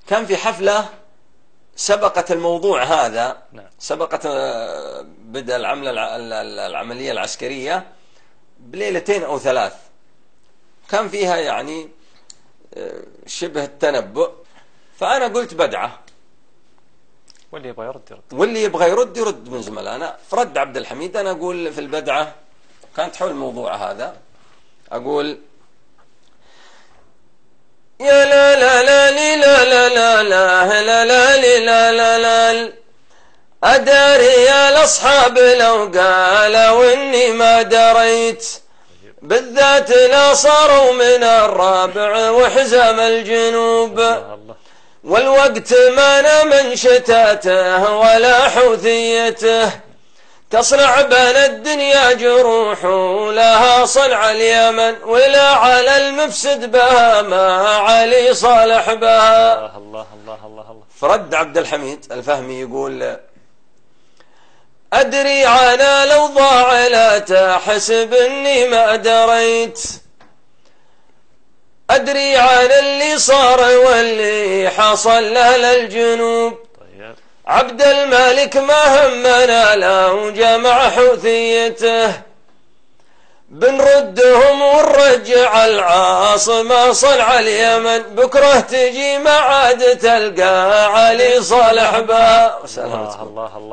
كان في حفلة سبقت الموضوع هذا، نعم. سبقت بدء العملية العسكرية بليلتين أو 3، كان فيها يعني شبه التنبؤ. فأنا قلت بدعة، واللي يبغى يرد يرد، واللي يبغى يرد يرد من زملائنا. فرد عبد الحميد. أنا أقول في البدعة كانت حول الموضوع هذا، أقول: يا لا لا لا لا لا لا لا لا لا لا لا، أدري يا الأصحاب لو قالوا إني ما دريت، بالذات لا صاروا من الرابع وحزام الجنوب، والوقت ما أنا من شتاته ولا حوثيته، تصنع بين الدنيا جروح ولها صنع اليمن، ولا على المفسد بها ما علي صالح بها. الله الله الله الله. فرد عبد الحميد الفهمي يقول: أدري عنا لو ضاع لا تحسب إني ما دريت، أدري عن اللي صار واللي حصل له الجنوب، عبد الملك ما همنا لو جمع حوثيته، بنردهم ونرجع العاصمة صنع اليمن، بكرة تجي ما عاد تلقى علي صالح بها. الله الله الله.